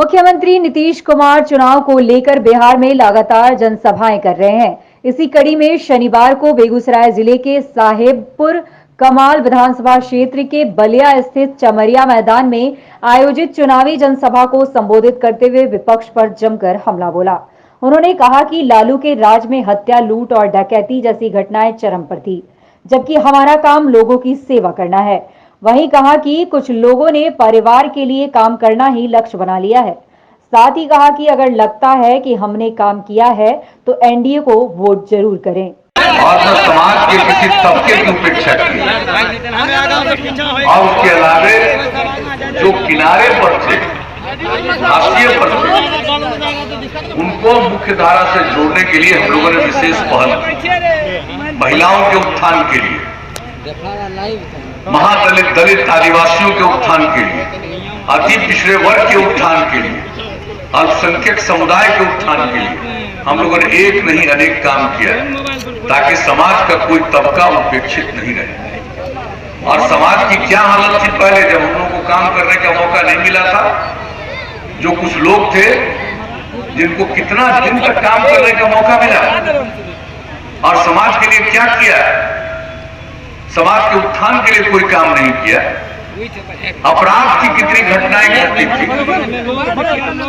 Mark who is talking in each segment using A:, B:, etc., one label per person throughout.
A: मुख्यमंत्री नीतीश कुमार चुनाव को लेकर बिहार में लगातार जनसभाएं कर रहे हैं। इसी कड़ी में शनिवार को बेगूसराय जिले के साहेबपुर कमाल विधानसभा क्षेत्र के बलिया स्थित चमरिया मैदान में आयोजित चुनावी जनसभा को संबोधित करते हुए विपक्ष पर जमकर हमला बोला। उन्होंने कहा कि लालू के राज में हत्या, लूट और डकैती जैसी घटनाएं चरम पर थी, जबकि हमारा काम लोगों की सेवा करना है। वहीं कहा कि कुछ लोगों ने परिवार के लिए काम करना ही लक्ष्य बना लिया है। साथ ही कहा कि अगर लगता है कि हमने काम किया है तो एनडीए को वोट जरूर करें।
B: और न समाज के किसी तबके की उपेक्षा की और उसके अलावे जो किनारे पर थे, हाशिए पर थे, उनको मुख्य धारा से जोड़ने के लिए हम लोगों ने विशेष पहल की। महिलाओं के उत्थान के लिए, महादलित, दलित, आदिवासियों के उत्थान के लिए, अति पिछड़े वर्ग के उत्थान के लिए, अल्पसंख्यक समुदाय के उत्थान के लिए हम लोगों ने एक नहीं अनेक काम किया ताकि समाज का कोई तबका उपेक्षित नहीं रहे। और समाज की क्या हालत थी पहले, जब हम लोगों को काम करने का मौका नहीं मिला था। जो कुछ लोग थे जिनको कितना दिन तक काम करने का मौका मिला और समाज के लिए क्या किया, समाज के उत्थान के लिए कोई काम नहीं किया। अपराध की कितनी घटनाएं घटती थी,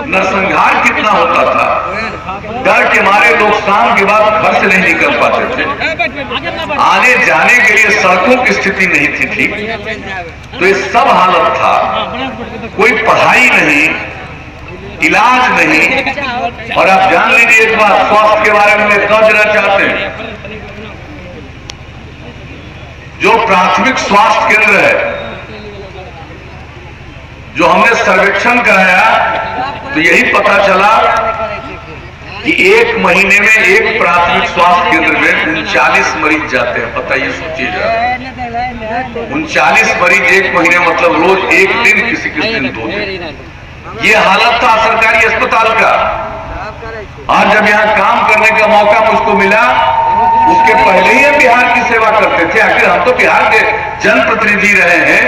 B: नरसंहार कितना होता था, डर के मारे लोग शाम के बाद घर से नहीं निकल पाते थे, आने जाने के लिए सड़कों की स्थिति नहीं थी ठीक। तो ये सब हालत था, कोई पढ़ाई नहीं, इलाज नहीं। और आप जान लीजिए एक बात, स्वास्थ्य के बारे में कह देना चाहते हैं, जो प्राथमिक स्वास्थ्य केंद्र है, जो हमने सर्वेक्षण कराया तो यही पता चला कि एक महीने में एक प्राथमिक स्वास्थ्य केंद्र में 39 मरीज जाते हैं। पता ये सोचिएगा, 39 मरीज एक महीने, मतलब रोज एक दिन, किसी दिन 2 दिन। ये हालत था सरकारी अस्पताल का। आज जब यहाँ काम करने का मौका मुझको मिला, उसके पहले ही हम बिहार की सेवा करते थे। आखिर हम तो बिहार के जनप्रतिनिधि रहे हैं,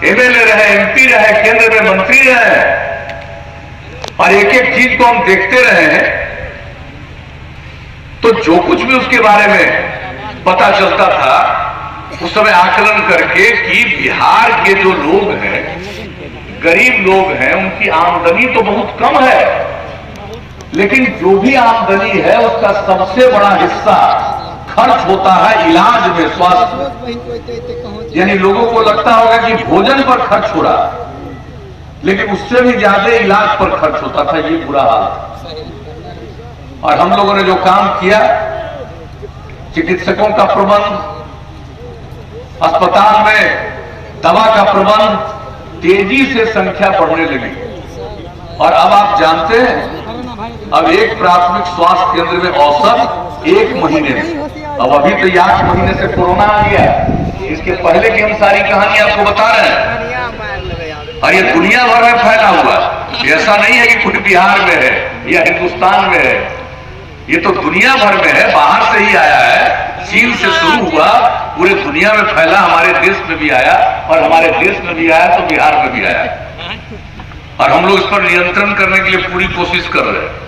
B: एमएलए रहे, एमपी रहे, केंद्र में मंत्री रहे, और एक एक चीज को हम देखते रहे हैं। तो जो कुछ भी उसके बारे में पता चलता था, उस समय आकलन करके कि बिहार के जो लोग हैं, गरीब लोग हैं, उनकी आमदनी तो बहुत कम है, लेकिन जो भी आमदनी है उसका सबसे बड़ा हिस्सा खर्च होता है इलाज में, स्वास्थ्य। यानी लोगों को लगता होगा कि भोजन पर खर्च हो रहा, लेकिन उससे भी ज्यादा इलाज पर खर्च होता था। ये बुरा हाल था। और हम लोगों ने जो काम किया, चिकित्सकों का प्रबंध, अस्पताल में दवा का प्रबंध, तेजी से संख्या बढ़ने लगी। और अब आप जानते हैं, अब एक प्राथमिक स्वास्थ्य केंद्र में औसत एक महीने में, अब अभी तो 8 महीने से कोरोना आ गया, इसके पहले की हम सारी कहानी आपको बता रहे हैं। और ये दुनिया भर में फैला हुआ, ऐसा नहीं है कि खुद बिहार में है या हिंदुस्तान में है, ये तो दुनिया भर में है, बाहर से ही आया है। चीन से शुरू हुआ, पूरे दुनिया में फैला, हमारे देश में भी आया, और हमारे देश में भी आया तो बिहार में भी आया। और हम लोग इस पर नियंत्रण करने के लिए पूरी कोशिश कर रहे हैं।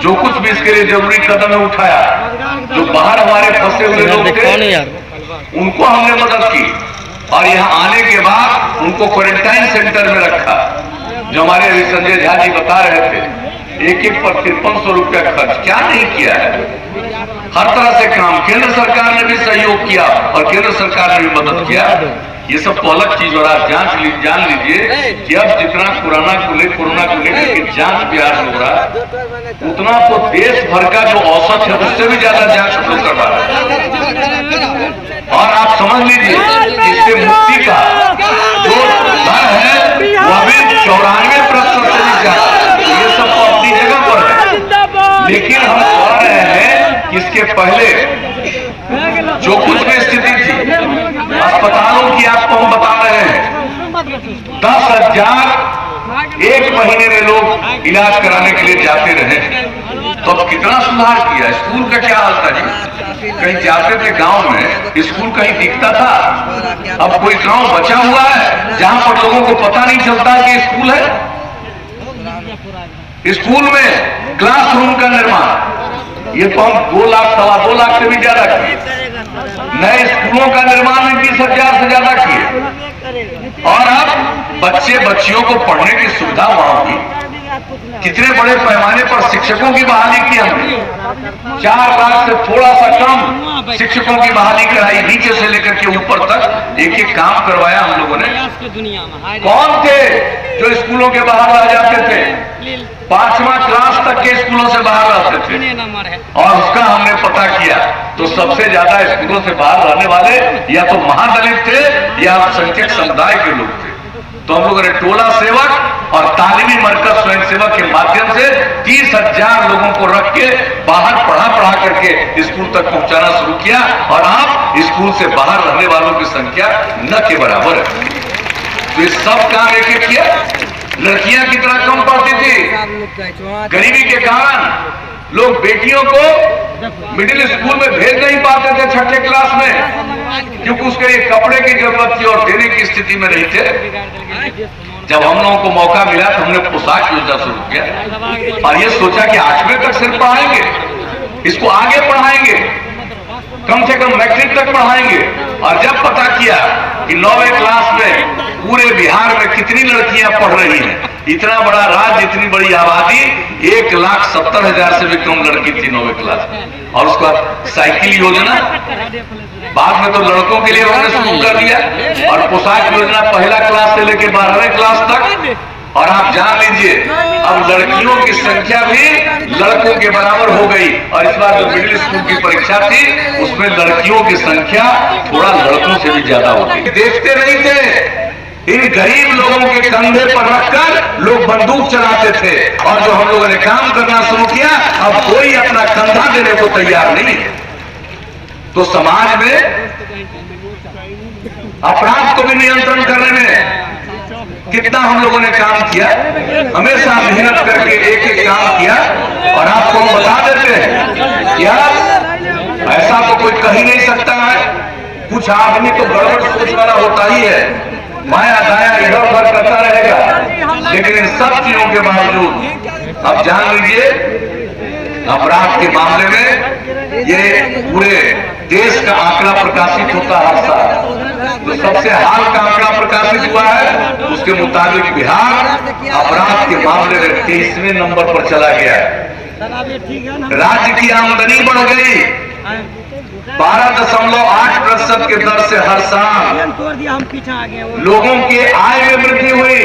B: जो कुछ भी इसके लिए जरूरी कदम है उठाया। जो बाहर हमारे फंसे हुए लोग थे, उनको हमने मदद की, और यहाँ आने के बाद उनको क्वारंटाइन सेंटर में रखा। जो हमारे अभी संजय झा जी बता रहे थे, एक एक पर 5300 रुपया खर्च, क्या नहीं किया है। हर तरह से काम, केंद्र सरकार ने भी सहयोग किया और केंद्र सरकार ने भी मदद किया। ये सब तो अलग चीज। और आप जान लीजिए कि अब जितना कोरोना को लेकर जांच बिहार में हो रहा है, उतना तो देश भर का जो औसत है उससे भी ज्यादा जांच हम लोग करवा रहे हैं। और आप समझ लीजिए, इससे मुक्ति का जो दर है वो अभी 94% से भी ज्यादा। ये सब तो अपनी जगह पर है, लेकिन हम कह रहे हैं कि इसके पहले जो कुछ भी स्थिति थी अस्पतालों की, आपको हम बता रहे हैं 10,000 एक महीने में लोग इलाज कराने के लिए जाते रहे। तो अब कितना सुधार किया। स्कूल का क्या हाल था जी, कहीं जाते थे गांव में, स्कूल कहीं दिखता था। अब कोई गांव बचा हुआ है जहां पर लोगों को पता नहीं चलता कि स्कूल है। स्कूल में क्लासरूम का निर्माण ये तो हम 2 लाख सवा 2 लाख से भी ज्यादा किए। नए स्कूलों का निर्माण 20,000 से ज्यादा किए। और अब बच्चे बच्चियों को पढ़ने की सुविधा वहां हुई। कितने बड़े पैमाने पर शिक्षकों की बहाली की हमने। 4 लाख से थोड़ा सा कम शिक्षकों की बहाली कराई, नीचे से लेकर के ऊपर तक एक एक काम करवाया हम लोगों ने। कौन थे जो स्कूलों के बाहर रह जाते थे? 5वां क्लास तक के स्कूलों से बाहर रहते थे। और उसका हमने पता किया तो सबसे ज्यादा स्कूलों से बाहर रहने वाले या तो महादलित थे या अल्पसंख्यक समुदाय के लोग थे। तो हम लोगों ने टोला सेवक और तालीमी मरकज स्वयं सेवक के माध्यम से 30,000 लोगों को रख के बाहर पढ़ा करके स्कूल तक पहुंचाना शुरू किया। और अब स्कूल से बाहर रहने वालों की संख्या न के बराबर है। तो ये सब काम एक एक किया। लड़कियां कितना कम पढ़ती थी, गरीबी के कारण लोग बेटियों को मिडिल स्कूल में भेज नहीं पाते थे 6ठे क्लास में, क्योंकि उसके लिए कपड़े की जरूरत थी और देने की स्थिति में नहीं थे। जब हम लोगों को मौका मिला तो हमने पोशाक योजना शुरू किया और ये सोचा कि 8वें तक सिर्फ पढ़ाएंगे, इसको आगे पढ़ाएंगे, कम से कम मैट्रिक तक पढ़ाएंगे। और जब पता किया कि 9वें क्लास में पूरे बिहार में कितनी लड़कियां पढ़ रही हैं, इतना बड़ा राज्य, इतनी बड़ी आबादी, 1,70,000 से भी कम लड़की थी 9वें क्लास में। और उसका साइकिल योजना बाद में तो लड़कों के लिए हमने शुरू कर दिया और पोशाक योजना पहला क्लास से लेकर 12वें क्लास तक। और आप जान लीजिए अब लड़कियों की संख्या भी लड़कों के बराबर हो गई। और इस बार जो मिडिल स्कूल की परीक्षा थी उसमें लड़कियों की संख्या थोड़ा लड़कों से भी ज्यादा होती। देखते नहीं थे, इन गरीब लोगों के कंधे पर रखकर लोग बंदूक चलाते थे। और जो हम लोगों ने काम करना शुरू किया, अब कोई अपना कंधा देने को तैयार नहीं है। तो समाज में अपराध को भी नियंत्रण करने में कितना हम लोगों ने काम किया, हमेशा मेहनत करके एक एक काम किया। और आपको हम बता देते हैं क्या, ऐसा तो कोई कह ही नहीं सकता है। कुछ आदमी तो गड़बड़ सोच वाला होता ही है, माया दाया इधर उधर करता रहेगा। लेकिन इन सब चीजों के बावजूद अब जान लीजिए अपराध के मामले में ये पूरे देश का आंकड़ा प्रकाशित होता है हर साल। तो सबसे हाल का आंकड़ा प्रकाशित हुआ है, उसके मुताबिक बिहार अपराध के मामले में 23वें नंबर पर चला गया है। राज्य की आमदनी बढ़ गई 12.8% के दर से हर साल। लोगों के आय में वृद्धि हुई।